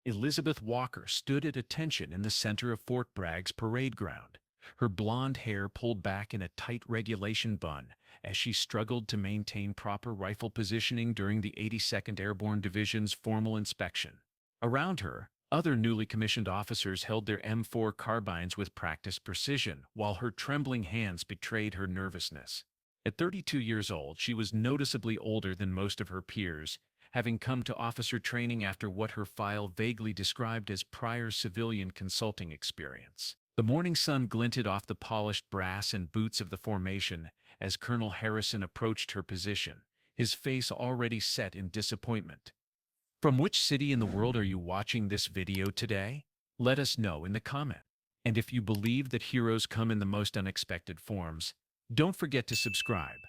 Elizabeth Walker stood at attention in the center of Fort Bragg's parade ground, her blonde hair pulled back in a tight regulation bun as she struggled to maintain proper rifle positioning during the 82nd Airborne Division's formal inspection. Around her, other newly commissioned officers held their M4 carbines with practiced precision, while her trembling hands betrayed her nervousness. At 32 years old, she was noticeably older than most of her peers, having come to officer training after what her file vaguely described as prior civilian consulting experience. The morning sun glinted off the polished brass and boots of the formation as Colonel Harrison approached her position, his face already set in disappointment. From which city in the world are you watching this video today? Let us know in the comments. And if you believe that heroes come in the most unexpected forms, don't forget to subscribe.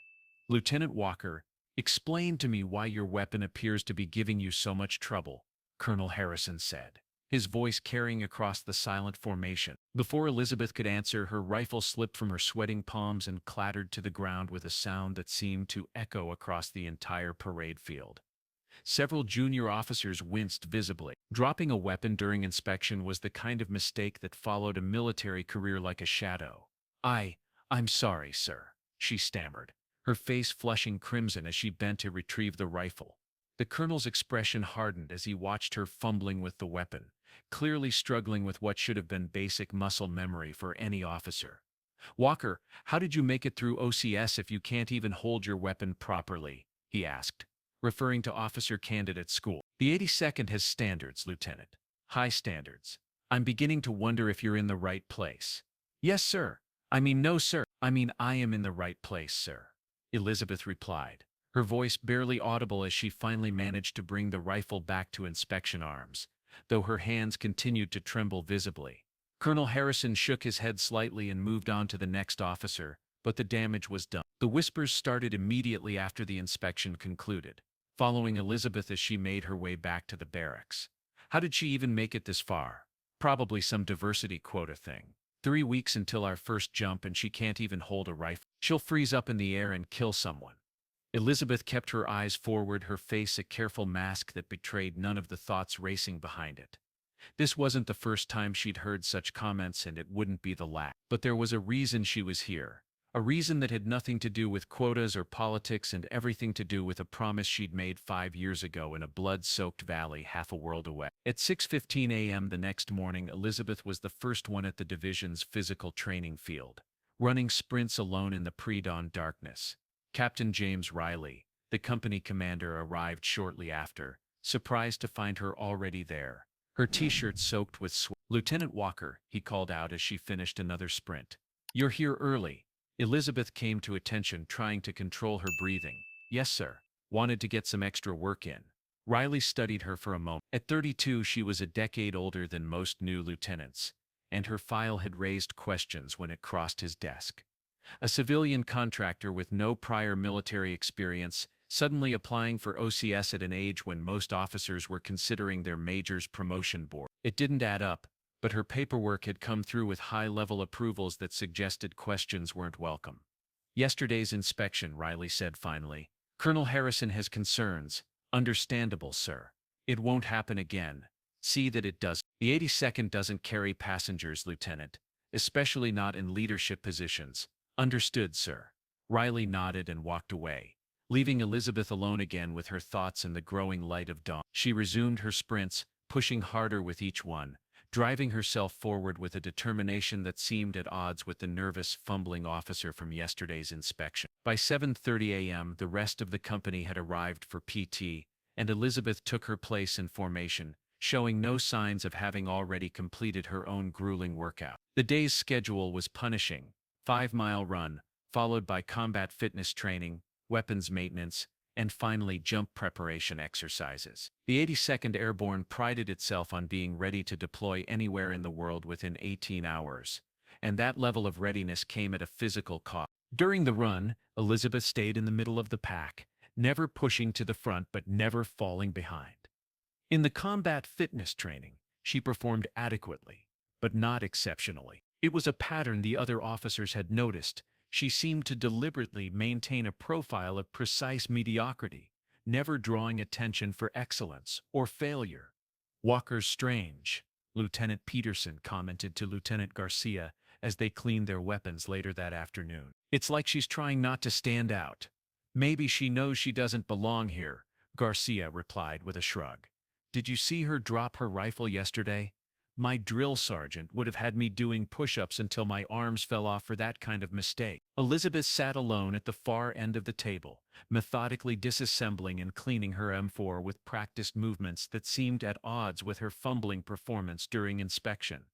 Lieutenant Walker, explain to me why your weapon appears to be giving you so much trouble, Colonel Harrison said, his voice carrying across the silent formation. Before Elizabeth could answer, her rifle slipped from her sweating palms and clattered to the ground with a sound that seemed to echo across the entire parade field. Several junior officers winced visibly. Dropping a weapon during inspection was the kind of mistake that followed a military career like a shadow. I'm sorry, sir, she stammered, her face flushing crimson as she bent to retrieve the rifle. The colonel's expression hardened as he watched her fumbling with the weapon, clearly struggling with what should have been basic muscle memory for any officer. Walker, how did you make it through OCS if you can't even hold your weapon properly? He asked, referring to Officer Candidate School. The 82nd has standards, Lieutenant. High standards. I'm beginning to wonder if you're in the right place. Yes, sir. No, sir. I am in the right place, sir, Elizabeth replied, her voice barely audible as she finally managed to bring the rifle back to inspection arms, though her hands continued to tremble visibly. Colonel Harrison shook his head slightly and moved on to the next officer, but the damage was done. The whispers started immediately after the inspection concluded, following Elizabeth as she made her way back to the barracks. How did she even make it this far? Probably some diversity quota thing. 3 weeks until our first jump and she can't even hold a rifle. She'll freeze up in the air and kill someone. Elizabeth kept her eyes forward, her face a careful mask that betrayed none of the thoughts racing behind it. This wasn't the first time she'd heard such comments, and it wouldn't be the last. But there was a reason she was here. A reason that had nothing to do with quotas or politics and everything to do with a promise she'd made 5 years ago in a blood-soaked valley half a world away. At 6:15 a.m. the next morning, Elizabeth was the first one at the division's physical training field, running sprints alone in the pre-dawn darkness. Captain James Riley, the company commander, arrived shortly after, surprised to find her already there, her t-shirt soaked with sweat. Lieutenant Walker, he called out as she finished another sprint. You're here early. Elizabeth came to attention, trying to control her breathing. Yes, sir. Wanted to get some extra work in. Riley studied her for a moment. At 32, she was a decade older than most new lieutenants, and her file had raised questions when it crossed his desk. A civilian contractor with no prior military experience, suddenly applying for OCS at an age when most officers were considering their major's promotion board. It didn't add up, but her paperwork had come through with high-level approvals that suggested questions weren't welcome. Yesterday's inspection, Riley said finally. Colonel Harrison has concerns. Understandable, sir. It won't happen again. See that it does. The 82nd doesn't carry passengers, Lieutenant, especially not in leadership positions. Understood, sir. Riley nodded and walked away, leaving Elizabeth alone again with her thoughts in the growing light of dawn. She resumed her sprints, pushing harder with each one, driving herself forward with a determination that seemed at odds with the nervous, fumbling officer from yesterday's inspection. By 7:30 a.m., the rest of the company had arrived for PT, and Elizabeth took her place in formation, showing no signs of having already completed her own grueling workout. The day's schedule was punishing: 5-mile run, followed by combat fitness training, weapons maintenance, and finally jump preparation exercises. The 82nd Airborne prided itself on being ready to deploy anywhere in the world within 18 hours, and that level of readiness came at a physical cost. During the run, Elizabeth stayed in the middle of the pack, never pushing to the front but never falling behind. In the combat fitness training, she performed adequately, but not exceptionally. It was a pattern the other officers had noticed. She seemed to deliberately maintain a profile of precise mediocrity, never drawing attention for excellence or failure. Walker's strange, Lieutenant Peterson commented to Lieutenant Garcia as they cleaned their weapons later that afternoon. It's like she's trying not to stand out. Maybe she knows she doesn't belong here, Garcia replied with a shrug. Did you see her drop her rifle yesterday? My drill sergeant would have had me doing push-ups until my arms fell off for that kind of mistake. Elizabeth sat alone at the far end of the table, methodically disassembling and cleaning her M4 with practiced movements that seemed at odds with her fumbling performance during inspection.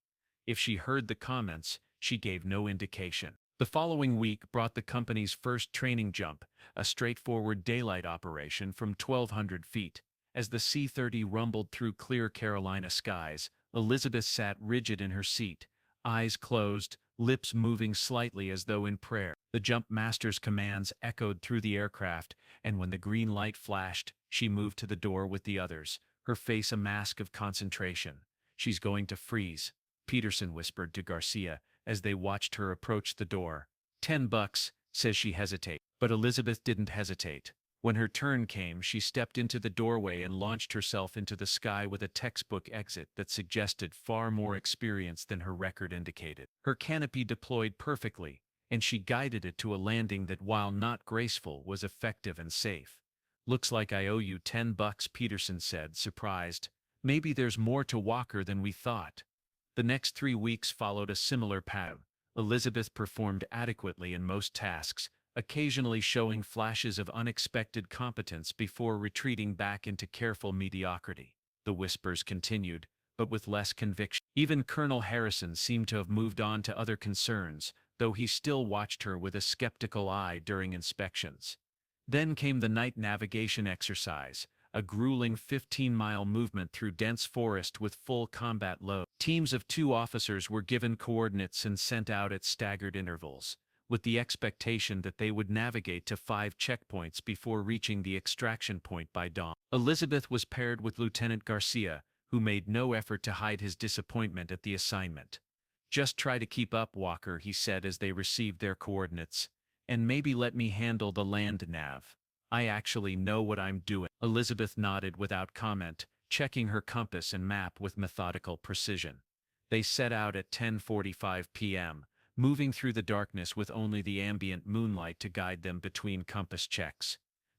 If she heard the comments, she gave no indication. The following week brought the company's first training jump, a straightforward daylight operation from 1,200 feet. As the C-30 rumbled through clear Carolina skies, Elizabeth sat rigid in her seat, eyes closed, lips moving slightly as though in prayer. The jump master's commands echoed through the aircraft, and when the green light flashed, she moved to the door with the others, her face a mask of concentration. She's going to freeze, Peterson whispered to Garcia as they watched her approach the door. $10, says she hesitates. But Elizabeth didn't hesitate. When her turn came, she stepped into the doorway and launched herself into the sky with a textbook exit that suggested far more experience than her record indicated. Her canopy deployed perfectly, and she guided it to a landing that, while not graceful, was effective and safe. Looks like I owe you $10, Peterson said, surprised. Maybe there's more to Walker than we thought. The next 3 weeks followed a similar pattern. Elizabeth performed adequately in most tasks, occasionally showing flashes of unexpected competence before retreating back into careful mediocrity. The whispers continued, but with less conviction. Even Colonel Harrison seemed to have moved on to other concerns, though he still watched her with a skeptical eye during inspections. Then came the night navigation exercise, a grueling 15-mile movement through dense forest with full combat load. Teams of 2 officers were given coordinates and sent out at staggered intervals, with the expectation that they would navigate to 5 checkpoints before reaching the extraction point by dawn. Elizabeth was paired with Lieutenant Garcia, who made no effort to hide his disappointment at the assignment. Just try to keep up, Walker, he said as they received their coordinates, and maybe let me handle the land nav. I actually know what I'm doing. Elizabeth nodded without comment, checking her compass and map with methodical precision. They set out at 10:45 p.m., moving through the darkness with only the ambient moonlight to guide them between compass checks.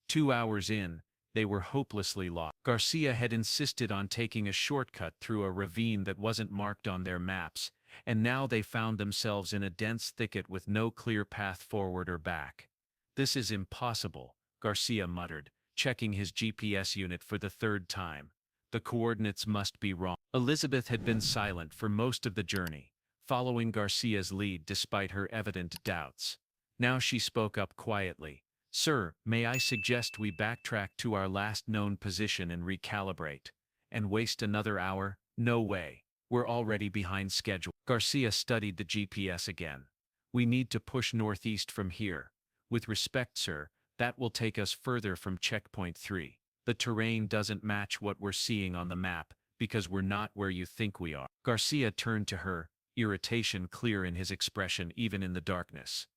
2 hours in, they were hopelessly lost. Garcia had insisted on taking a shortcut through a ravine that wasn't marked on their maps, and now they found themselves in a dense thicket with no clear path forward or back. This is impossible, Garcia muttered, checking his GPS unit for the 3rd time. The coordinates must be wrong. Elizabeth had been silent for most of the journey, following Garcia's lead despite her evident doubts. Now she spoke up quietly. Sir, may I suggest we backtrack to our last known position and recalibrate? And waste another hour? No way. We're already behind schedule. Garcia studied the GPS again. We need to push northeast from here. With respect, sir, that will take us further from checkpoint 3. The terrain doesn't match what we're seeing on the map, because we're not where you think we are. Garcia turned to her, irritation clear in his expression even in the darkness.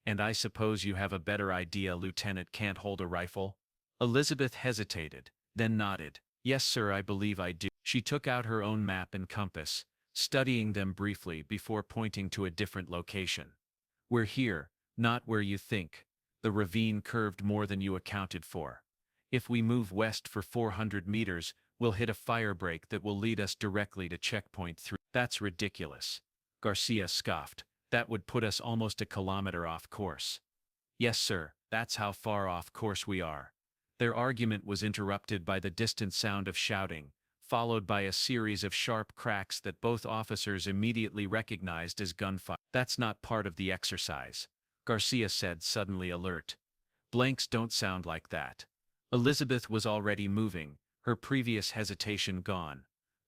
And I suppose you have a better idea Lieutenant can't hold a rifle? Elizabeth hesitated, then nodded. Yes, sir, I believe I do. She took out her own map and compass, studying them briefly before pointing to a different location. We're here, not where you think. The ravine curved more than you accounted for. If we move west for 400 meters, we'll hit a fire break that will lead us directly to checkpoint 3. That's ridiculous. Garcia scoffed. That would put us almost a kilometer off course. Yes, sir, that's how far off course we are. Their argument was interrupted by the distant sound of shouting, followed by a series of sharp cracks that both officers immediately recognized as gunfire. That's not part of the exercise, Garcia said, suddenly alert. Blanks don't sound like that. Elizabeth was already moving, her previous hesitation gone.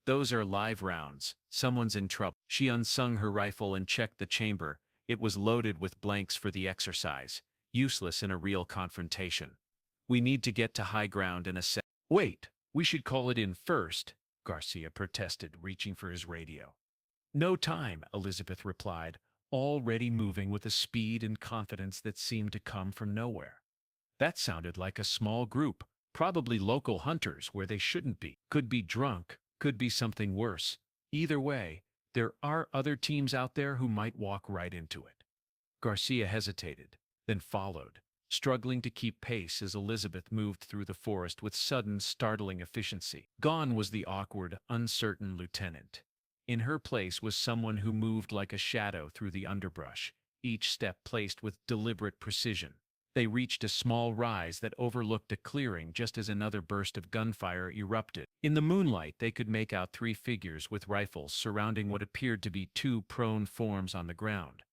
Those are live rounds. Someone's in trouble. She unsung her rifle and checked the chamber. It was loaded with blanks for the exercise, useless in a real confrontation. We need to get to high ground in a sec. Wait, we should call it in first, Garcia protested, reaching for his radio. No time, Elizabeth replied, already moving with a speed and confidence that seemed to come from nowhere. That sounded like a small group, probably local hunters where they shouldn't be. Could be drunk, Could be something worse. Either way, there are other teams out there who might walk right into it. Garcia hesitated, then followed, struggling to keep pace as Elizabeth moved through the forest with sudden, startling efficiency. Gone was the awkward, uncertain lieutenant. In her place was someone who moved like a shadow through the underbrush, each step placed with deliberate precision. They reached a small rise that overlooked a clearing just as another burst of gunfire erupted. In the moonlight, they could make out three figures with rifles surrounding what appeared to be two prone forms on the ground.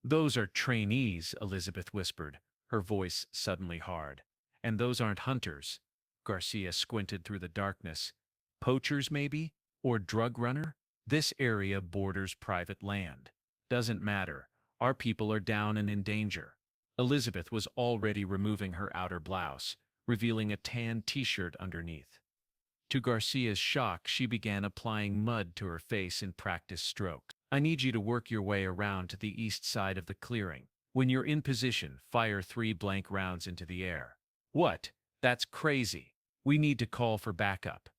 "Those are trainees," Elizabeth whispered, her voice suddenly hard. "And those aren't hunters." Garcia squinted through the darkness. "Poachers, maybe? Or drug runner? This area borders private land. Doesn't matter. Our people are down and in danger." Elizabeth was already removing her outer blouse, revealing a tan t-shirt underneath. To Garcia's shock, she began applying mud to her face in practice strokes. "I need you to work your way around to the east side of the clearing. When you're in position, fire 3 blank rounds into the air." "What? That's crazy. We need to call for backup."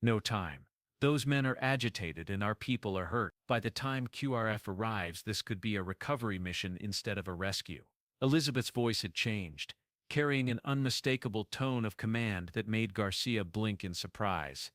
"No time. Those men are agitated and our people are hurt. By the time QRF arrives, this could be a recovery mission instead of a rescue." Elizabeth's voice had changed, carrying an unmistakable tone of command that made Garcia blink in surprise.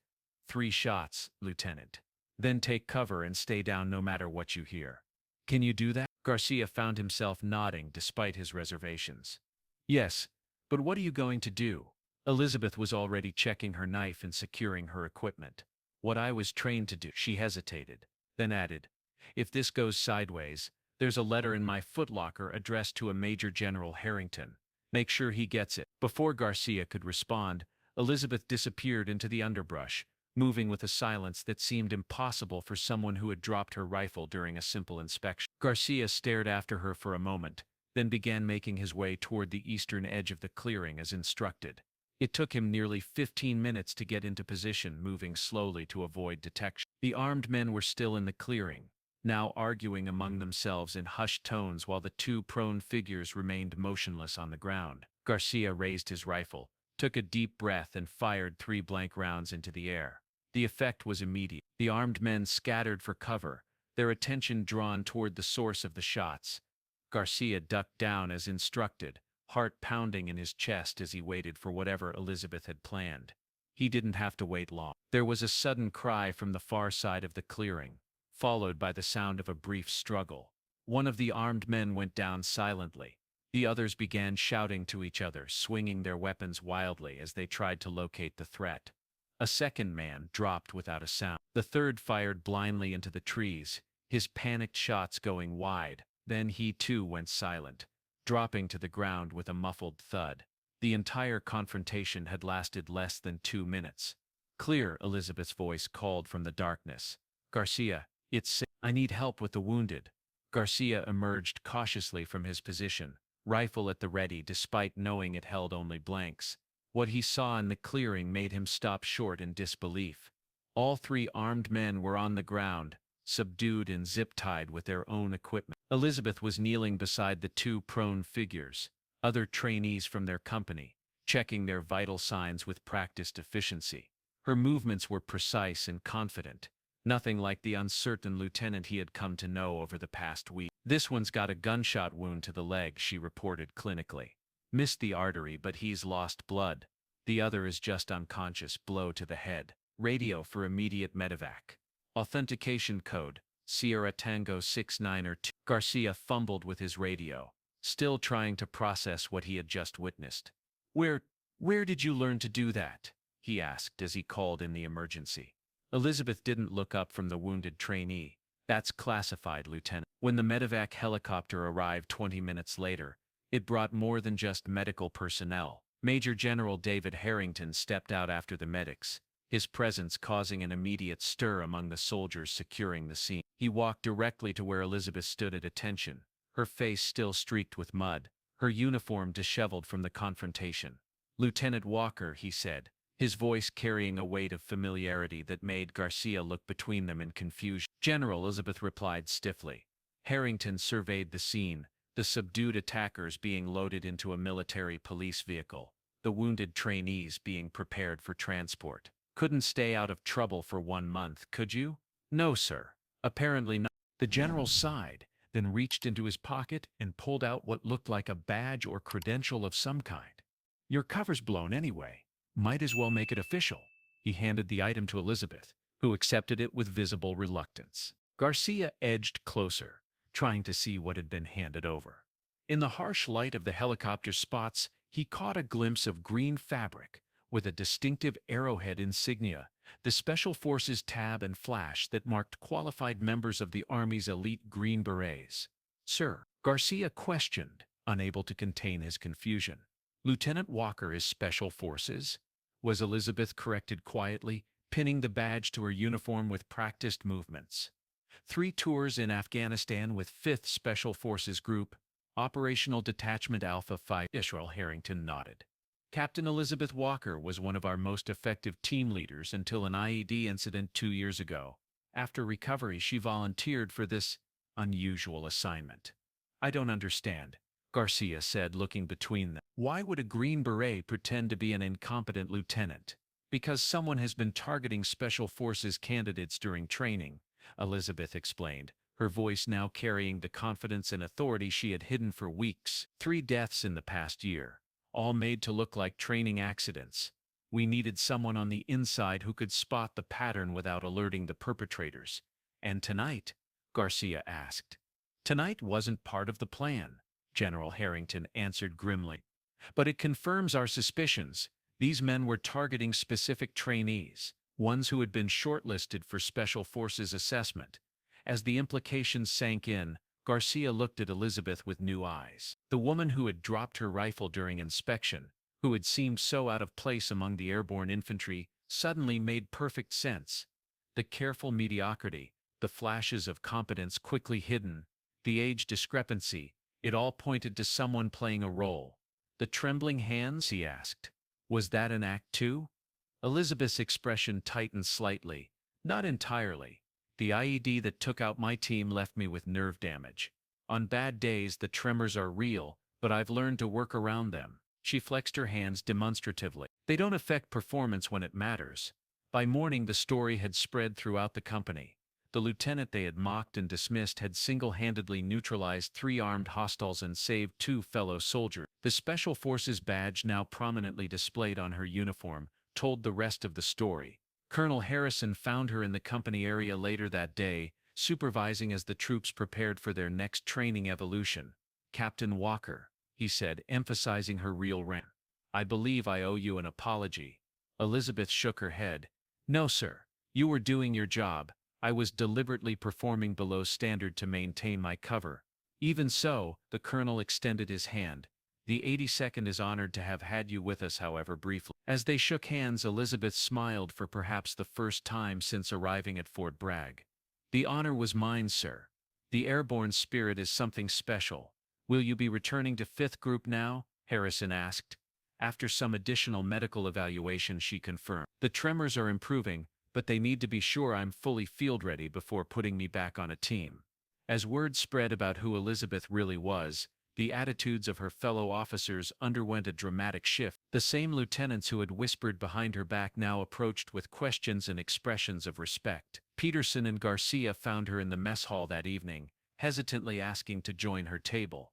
"3 shots, Lieutenant. Then take cover and stay down no matter what you hear." "Can you do that?" Garcia found himself nodding despite his reservations. "Yes, but what are you going to do?" Elizabeth was already checking her knife and securing her equipment. "What I was trained to do." She hesitated, then added, "If this goes sideways, there's a letter in my footlocker addressed to a Major General Harrington. Make sure he gets it." Before Garcia could respond, Elizabeth disappeared into the underbrush, moving with a silence that seemed impossible for someone who had dropped her rifle during a simple inspection. Garcia stared after her for a moment, then began making his way toward the eastern edge of the clearing as instructed. It took him nearly 15 minutes to get into position, moving slowly to avoid detection. The armed men were still in the clearing, now arguing among themselves in hushed tones while the two prone figures remained motionless on the ground. Garcia raised his rifle, took a deep breath and fired 3 blank rounds into the air. The effect was immediate. The armed men scattered for cover, their attention drawn toward the source of the shots. Garcia ducked down as instructed, heart pounding in his chest as he waited for whatever Elizabeth had planned. He didn't have to wait long. There was a sudden cry from the far side of the clearing, followed by the sound of a brief struggle. One of the armed men went down silently. The others began shouting to each other, swinging their weapons wildly as they tried to locate the threat. A second man dropped without a sound. The third fired blindly into the trees, his panicked shots going wide. Then he too went silent, dropping to the ground with a muffled thud. The entire confrontation had lasted less than 2 minutes. "Clear," Elizabeth's voice called from the darkness. "Garcia, it's safe. I need help with the wounded." Garcia emerged cautiously from his position, rifle at the ready despite knowing it held only blanks. What he saw in the clearing made him stop short in disbelief. All 3 armed men were on the ground, subdued and zip-tied with their own equipment. Elizabeth was kneeling beside the 2 prone figures, other trainees from their company, checking their vital signs with practiced efficiency. Her movements were precise and confident, nothing like the uncertain lieutenant he had come to know over the past week. "This one's got a gunshot wound to the leg," she reported clinically. "Missed the artery, but he's lost blood. The other is just unconscious, blow to the head. Radio for immediate medevac. Authentication code, Sierra Tango 6902. Garcia fumbled with his radio, still trying to process what he had just witnessed. Where did you learn to do that?" he asked as he called in the emergency. Elizabeth didn't look up from the wounded trainee. "That's classified, Lieutenant." When the medevac helicopter arrived 20 minutes later, it brought more than just medical personnel. Major General David Harrington stepped out after the medics, his presence causing an immediate stir among the soldiers securing the scene. He walked directly to where Elizabeth stood at attention, her face still streaked with mud, her uniform disheveled from the confrontation. "Lieutenant Walker," he said, his voice carrying a weight of familiarity that made Garcia look between them in confusion. "General," Elizabeth replied stiffly. Harrington surveyed the scene, the subdued attackers being loaded into a military police vehicle, the wounded trainees being prepared for transport. Couldn't stay out of trouble for 1 month, could you? No, sir. Apparently not. The general sighed, then reached into his pocket and pulled out what looked like a badge or credential of some kind. Your cover's blown anyway. Might as well make it official. He handed the item to Elizabeth, who accepted it with visible reluctance. Garcia edged closer, trying to see what had been handed over. In the harsh light of the helicopter spots, he caught a glimpse of green fabric with a distinctive arrowhead insignia, the Special Forces tab and flash that marked qualified members of the Army's elite Green Berets. Sir, Garcia questioned, unable to contain his confusion. Lieutenant Walker is Special Forces? Was Elizabeth corrected quietly, pinning the badge to her uniform with practiced movements. 3 tours in Afghanistan with 5th Special Forces Group, Operational Detachment Alpha 5. Israel Harrington nodded. Captain Elizabeth Walker was one of our most effective team leaders until an IED incident 2 years ago. After recovery, she volunteered for this unusual assignment. I don't understand, Garcia said, looking between them. Why would a Green Beret pretend to be an incompetent lieutenant? Because someone has been targeting Special Forces candidates during training, Elizabeth explained, her voice now carrying the confidence and authority she had hidden for weeks. 3 deaths in the past year, all made to look like training accidents. We needed someone on the inside who could spot the pattern without alerting the perpetrators. And tonight? Garcia asked. Tonight wasn't part of the plan, General Harrington answered grimly. But it confirms our suspicions. These men were targeting specific trainees, ones who had been shortlisted for Special Forces assessment. As the implications sank in, Garcia looked at Elizabeth with new eyes. The woman who had dropped her rifle during inspection, who had seemed so out of place among the airborne infantry, suddenly made perfect sense. The careful mediocrity, the flashes of competence quickly hidden, the age discrepancy, it all pointed to someone playing a role. The trembling hands, he asked. Was that an act too? Elizabeth's expression tightened slightly. Not entirely. The IED that took out my team left me with nerve damage. On bad days the tremors are real, but I've learned to work around them. She flexed her hands demonstratively. They don't affect performance when it matters. By morning the story had spread throughout the company. The lieutenant they had mocked and dismissed had single-handedly neutralized 3 armed hostiles and saved 2 fellow soldiers. The Special Forces badge, now prominently displayed on her uniform, told the rest of the story. Colonel Harrison found her in the company area later that day, supervising as the troops prepared for their next training evolution. Captain Walker, he said, emphasizing her real rank. I believe I owe you an apology. Elizabeth shook her head. No, sir. You were doing your job. I was deliberately performing below standard to maintain my cover. Even so, the colonel extended his hand. The 82nd is honored to have had you with us, however briefly. As they shook hands, Elizabeth smiled for perhaps the first time since arriving at Fort Bragg. The honor was mine, sir. The airborne spirit is something special. Will you be returning to 5th Group now? Harrison asked. After some additional medical evaluation, she confirmed. The tremors are improving, but they need to be sure I'm fully field ready before putting me back on a team. As word spread about who Elizabeth really was, the attitudes of her fellow officers underwent a dramatic shift. The same lieutenants who had whispered behind her back now approached with questions and expressions of respect. Peterson and Garcia found her in the mess hall that evening, hesitantly asking to join her table.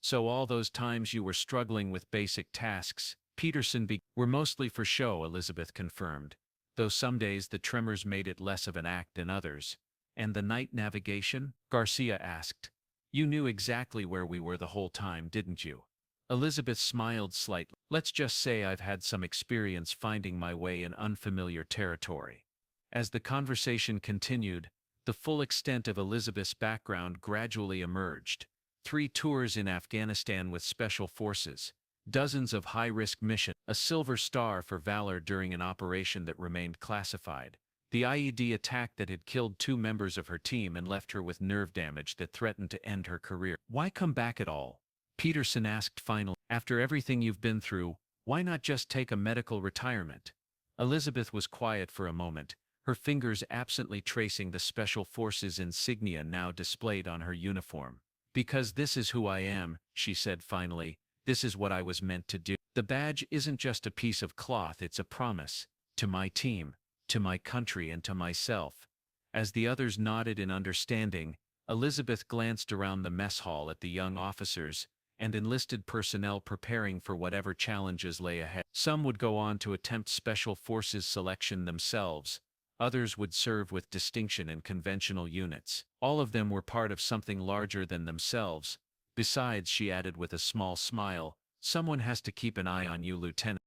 So all those times you were struggling with basic tasks, Peterson were mostly for show, Elizabeth confirmed, though some days the tremors made it less of an act than others. And the night navigation? Garcia asked. You knew exactly where we were the whole time, didn't you? Elizabeth smiled slightly. Let's just say I've had some experience finding my way in unfamiliar territory. As the conversation continued, the full extent of Elizabeth's background gradually emerged. 3 tours in Afghanistan with Special Forces, dozens of high-risk missions, a Silver Star for valor during an operation that remained classified, the IED attack that had killed 2 members of her team and left her with nerve damage that threatened to end her career. Why come back at all? Peterson asked finally. After everything you've been through, why not just take a medical retirement? Elizabeth was quiet for a moment, her fingers absently tracing the Special Forces insignia now displayed on her uniform. Because this is who I am, she said finally. This is what I was meant to do. The badge isn't just a piece of cloth, it's a promise. To my team, to my country and to myself." As the others nodded in understanding, Elizabeth glanced around the mess hall at the young officers and enlisted personnel preparing for whatever challenges lay ahead. Some would go on to attempt special forces selection themselves. Others would serve with distinction in conventional units. All of them were part of something larger than themselves. Besides, she added with a small smile, "Someone has to keep an eye on you, Lieutenant."